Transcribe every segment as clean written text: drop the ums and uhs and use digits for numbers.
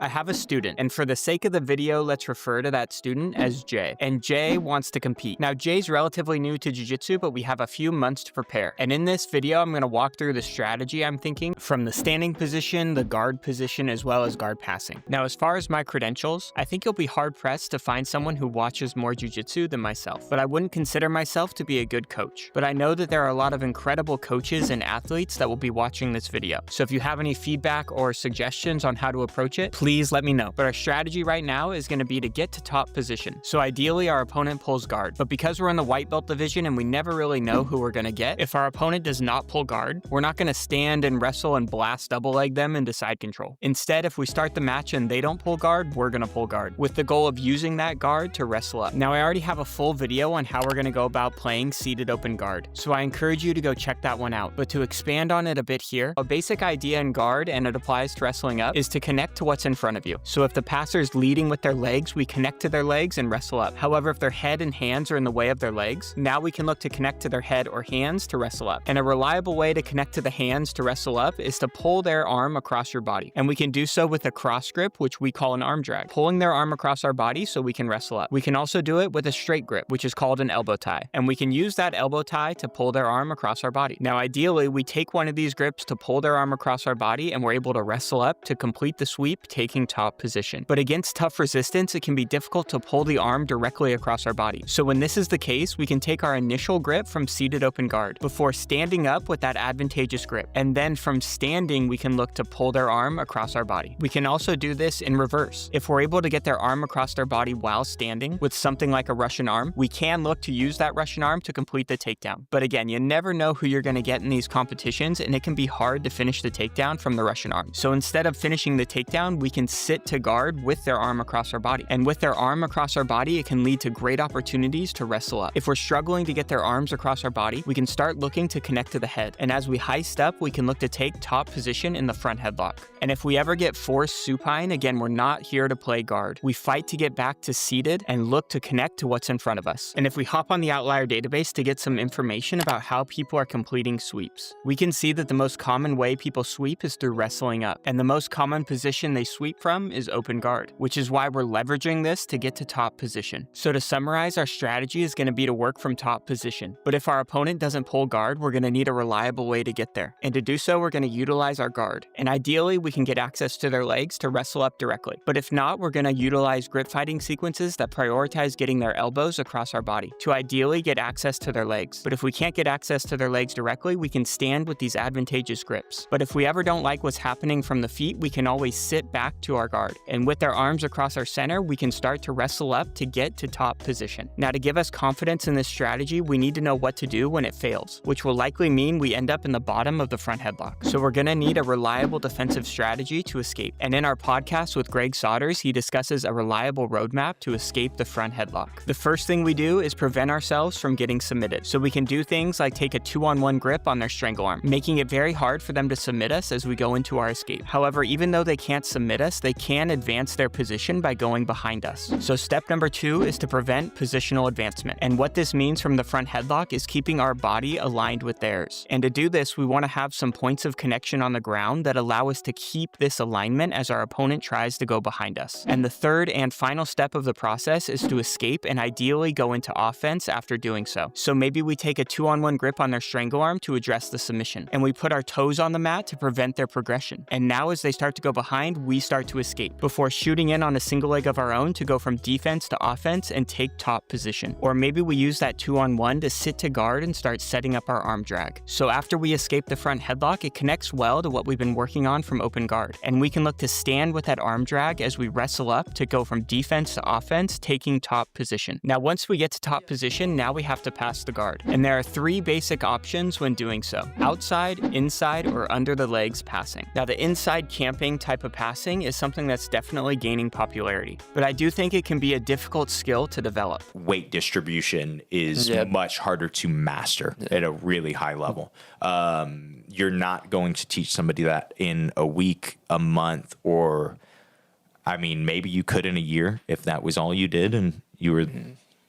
I have a student, and for the sake of the video, let's refer to that student as Jay. And Jay wants to compete. Now, Jay's relatively new to jiu-jitsu, but we have a few months to prepare. And in this video, I'm going to walk through the strategy I'm thinking from the standing position, the guard position, as well as guard passing. Now, as far as my credentials, I think you'll be hard-pressed to find someone who watches more jiu-jitsu than myself. But I wouldn't consider myself to be a good coach. But I know that there are a lot of incredible coaches and athletes that will be watching this video. So if you have any feedback or suggestions on how to approach it, please let me know. But our strategy right now is going to be to get to top position. So ideally, our opponent pulls guard. But because we're in the white belt division and we never really know who we're going to get, if our opponent does not pull guard, we're not going to stand and wrestle and blast double leg them into side control. Instead, if we start the match and they don't pull guard, we're going to pull guard with the goal of using that guard to wrestle up. Now, I already have a full video on how we're going to go about playing seated open guard. So I encourage you to go check that one out. But to expand on it a bit here, a basic idea in guard, and it applies to wrestling up, is to connect to what's in front of you. So if the passer's leading with their legs, we connect to their legs and wrestle up. However, if their head and hands are in the way of their legs, now we can look to connect to their head or hands to wrestle up. And a reliable way to connect to the hands to wrestle up is to pull their arm across your body. And we can do so with a cross grip, which we call an arm drag, pulling their arm across our body so we can wrestle up. We can also do it with a straight grip, which is called an elbow tie. And we can use that elbow tie to pull their arm across our body. Now, ideally, we take one of these grips to pull their arm across our body and we're able to wrestle up to complete the sweep, taking top position. But against tough resistance, it can be difficult to pull the arm directly across our body. So when this is the case, we can take our initial grip from seated open guard before standing up with that advantageous grip. And then from standing, we can look to pull their arm across our body. We can also do this in reverse. If we're able to get their arm across their body while standing with something like a Russian arm, we can look to use that Russian arm to complete the takedown. But again, you never know who you're going to get in these competitions, and it can be hard to finish the takedown from the Russian arm. So instead of finishing the takedown, we can sit to guard with their arm across our body. And with their arm across our body, it can lead to great opportunities to wrestle up. If we're struggling to get their arms across our body, we can start looking to connect to the head. And as we heist up, we can look to take top position in the front headlock. And if we ever get forced supine, again, we're not here to play guard. We fight to get back to seated and look to connect to what's in front of us. And if we hop on the outlier database to get some information about how people are completing sweeps, we can see that the most common way people sweep is through wrestling up. And the most common position they sweep from is open guard, which is why we're leveraging this to get to top position. So to summarize, our strategy is going to be to work from top position. But if our opponent doesn't pull guard, we're going to need a reliable way to get there. And to do so, we're going to utilize our guard. And ideally, we can get access to their legs to wrestle up directly. But if not, we're going to utilize grip fighting sequences that prioritize getting their elbows across our body to ideally get access to their legs. But if we can't get access to their legs directly, we can stand with these advantageous grips. But if we ever don't like what's happening from the feet, we can always sit back to our guard. And with their arms across our center, we can start to wrestle up to get to top position. Now, to give us confidence in this strategy, we need to know what to do when it fails, which will likely mean we end up in the bottom of the front headlock. So we're going to need a reliable defensive strategy to escape. And in our podcast with Greg Sodders, he discusses a reliable roadmap to escape the front headlock. The first thing we do is prevent ourselves from getting submitted. So we can do things like take a 2-on-1 grip on their strangle arm, making it very hard for them to submit us as we go into our escape. However, even though they can't submit us, they can advance their position by going behind us. So step number 2 is to prevent positional advancement. And what this means from the front headlock is keeping our body aligned with theirs. And to do this, we want to have some points of connection on the ground that allow us to keep this alignment as our opponent tries to go behind us. And the third and final step of the process is to escape and ideally go into offense after doing so. So maybe we take a 2-on-1 grip on their strangle arm to address the submission, and we put our toes on the mat to prevent their progression. And now as they start to go behind, we start to escape before shooting in on a single leg of our own to go from defense to offense and take top position. Or maybe we use that 2-on-1 to sit to guard and start setting up our arm drag. So after we escape the front headlock, it connects well to what we've been working on from open guard. And we can look to stand with that arm drag as we wrestle up to go from defense to offense, taking top position. Now, once we get to top position, now we have to pass the guard. And there are 3 basic options when doing so: outside, inside, or under the legs passing. Now, the inside camping type of passing is something that's definitely gaining popularity, but I do think it can be a difficult skill to develop. Weight distribution is much harder to master at a really high level. You're not going to teach somebody that in a week, a month, or I mean, maybe you could in a year if that was all you did and you were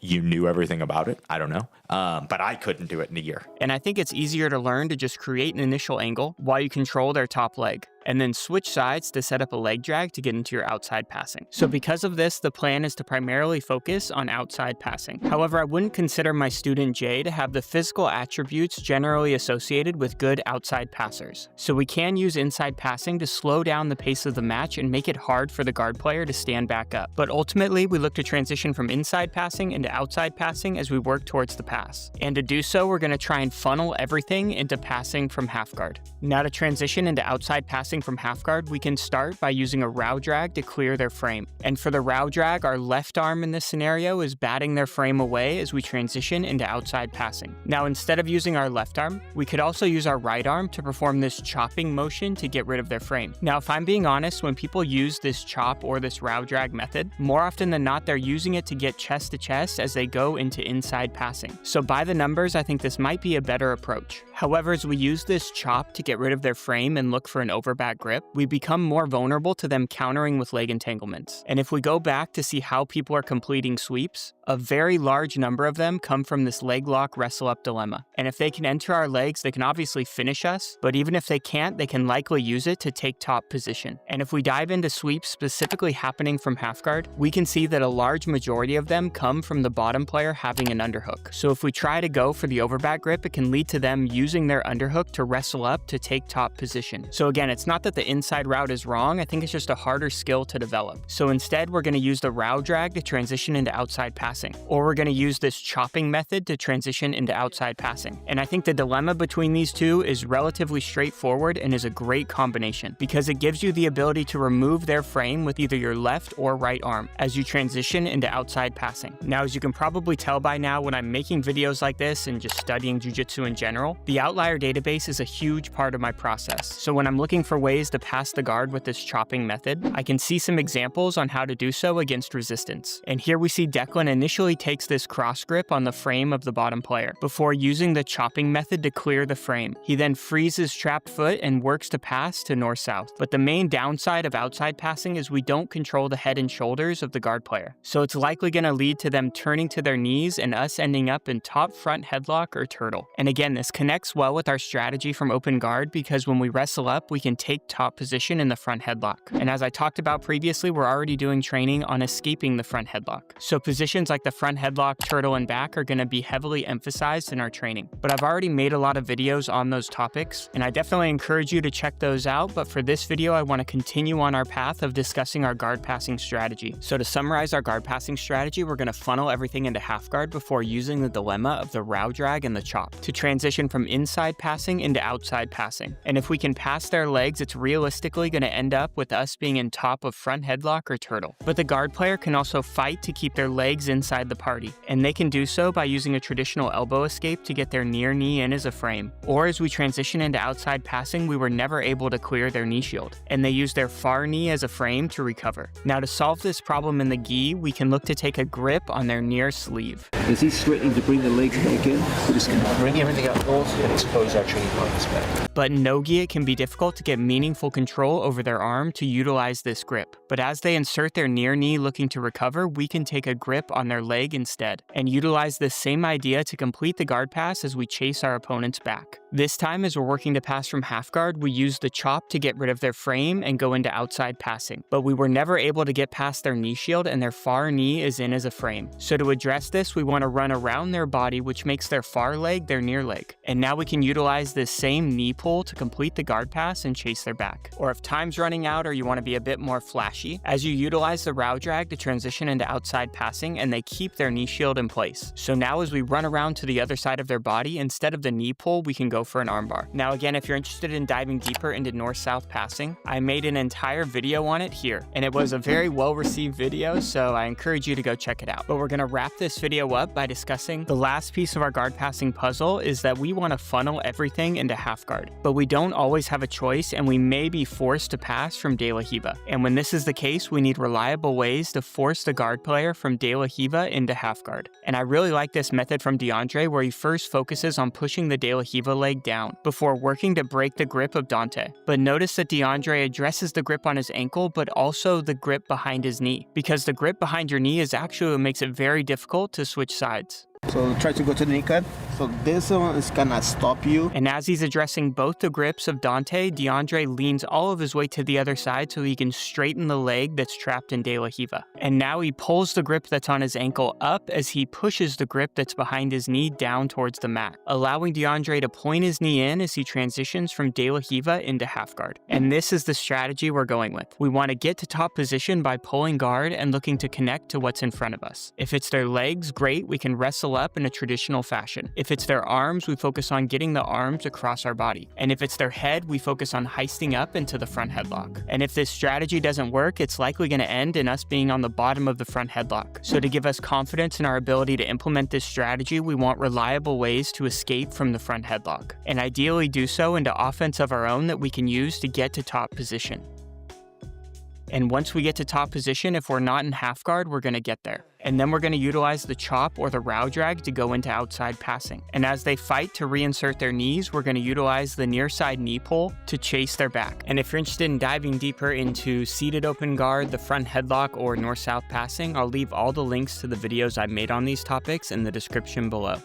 you knew everything about it. I don't know. But I couldn't do it in a year. And I think it's easier to learn to just create an initial angle while you control their top leg. and then switch sides to set up a leg drag to get into your outside passing. So because of this, the plan is to primarily focus on outside passing. However, I wouldn't consider my student Jay to have the physical attributes generally associated with good outside passers. So we can use inside passing to slow down the pace of the match and make it hard for the guard player to stand back up. But ultimately, we look to transition from inside passing into outside passing as we work towards the pass. And to do so, we're going to try and funnel everything into passing from half guard. Now to transition into outside passing from half guard, we can start by using a row drag to clear their frame. And for the row drag, our left arm in this scenario is batting their frame away as we transition into outside passing. Now instead of using our left arm, we could also use our right arm to perform this chopping motion to get rid of their frame. Now if I'm being honest, when people use this chop or this row drag method, more often than not they're using it to get chest to chest as they go into inside passing. So by the numbers, I think this might be a better approach. However, as we use this chop to get rid of their frame and look for an overback grip, we become more vulnerable to them countering with leg entanglements. And if we go back to see how people are completing sweeps, a very large number of them come from this leg lock wrestle up dilemma. And if they can enter our legs, they can obviously finish us, but even if they can't, they can likely use it to take top position. And if we dive into sweeps specifically happening from half guard, we can see that a large majority of them come from the bottom player having an underhook. So if we try to go for the overback grip, it can lead to them using their underhook to wrestle up to take top position. So again, it's not that the inside route is wrong, I think it's just a harder skill to develop. So instead, we're going to use the row drag to transition into outside passing, or we're going to use this chopping method to transition into outside passing. And I think the dilemma between these two is relatively straightforward and is a great combination because it gives you the ability to remove their frame with either your left or right arm as you transition into outside passing. Now, as you can probably tell by now, when I'm making videos like this and just studying jiu-jitsu in general, the outlier database is a huge part of my process. So when I'm looking for ways to pass the guard with this chopping method, I can see some examples on how to do so against resistance. And here we see Declan initially takes this cross grip on the frame of the bottom player before using the chopping method to clear the frame. He then frees his trapped foot and works to pass to north-south. But the main downside of outside passing is we don't control the head and shoulders of the guard player. So it's likely going to lead to them turning to their knees and us ending up in top front headlock or turtle. And again, this connects well with our strategy from open guard because when we wrestle up, we can take top position in the front headlock. And as I talked about previously, we're already doing training on escaping the front headlock. So positions like the front headlock, turtle, and back are going to be heavily emphasized in our training. But I've already made a lot of videos on those topics, and I definitely encourage you to check those out. But for this video, I want to continue on our path of discussing our guard passing strategy. So to summarize our guard passing strategy, we're going to funnel everything into half guard before using the dilemma of the row drag and the chop to transition from inside passing into outside passing. And if we can pass their legs, it's realistically going to end up with us being in top of front headlock or turtle. But the guard player can also fight to keep their legs inside the party, and they can do so by using a traditional elbow escape to get their near knee in as a frame. Or as we transition into outside passing, we were never able to clear their knee shield, and they use their far knee as a frame to recover. Now to solve this problem in the gi, we can look to take a grip on their near sleeve. Is he threatening to bring the legs back in? We're just going to bring everything up north and expose our training partners back. But in no-gi, it can be difficult to get meaningful control over their arm to utilize this grip. But as they insert their near knee looking to recover, we can take a grip on their leg instead and utilize this same idea to complete the guard pass as we chase our opponents back. This time, as we're working to pass from half guard, we use the chop to get rid of their frame and go into outside passing. But we were never able to get past their knee shield and their far knee is in as a frame. So to address this, we want to run around their body, which makes their far leg their near leg. And now we can utilize this same knee pull to complete the guard pass and chase their back. Or if time's running out or you want to be a bit more flashy, as you utilize the row drag to transition into outside passing and they keep their knee shield in place. So now as we run around to the other side of their body, instead of the knee pull, we can go for an armbar. Now again, if you're interested in diving deeper into north-south passing, I made an entire video on it here, and it was a very well-received video, so I encourage you to go check it out. But we're going to wrap this video up by discussing the last piece of our guard passing puzzle is that we want to funnel everything into half guard. But we don't always have a choice, and we may be forced to pass from De La Hiva. And when this is the case, we need reliable ways to force the guard player from De La Hiva into half guard. And I really like this method from DeAndre, where he first focuses on pushing the De La Hiva leg down before working to break the grip of Dante. But notice that DeAndre addresses the grip on his ankle, but also the grip behind his knee, because the grip behind your knee is actually what makes it very difficult to switch sides. So try to go to the knee cut. So this one is gonna stop you. And as he's addressing both the grips of Dante, DeAndre leans all of his weight to the other side so he can straighten the leg that's trapped in De La Riva. And now he pulls the grip that's on his ankle up as he pushes the grip that's behind his knee down towards the mat, allowing DeAndre to point his knee in as he transitions from De La Riva into half guard. And this is the strategy we're going with. We want to get to top position by pulling guard and looking to connect to what's in front of us. If it's their legs, great, we can wrestle up in a traditional fashion. If it's their arms, we focus on getting the arms across our body. And if it's their head, we focus on heisting up into the front headlock. And if this strategy doesn't work, it's likely going to end in us being on the bottom of the front headlock. So to give us confidence in our ability to implement this strategy, we want reliable ways to escape from the front headlock, and ideally do so into offense of our own that we can use to get to top position. And once we get to top position, if we're not in half guard, we're going to get there. And then we're going to utilize the chop or the row drag to go into outside passing. And as they fight to reinsert their knees, we're going to utilize the near side knee pull to chase their back. And if you're interested in diving deeper into seated open guard, the front headlock, or north-south passing, I'll leave all the links to the videos I've made on these topics in the description below.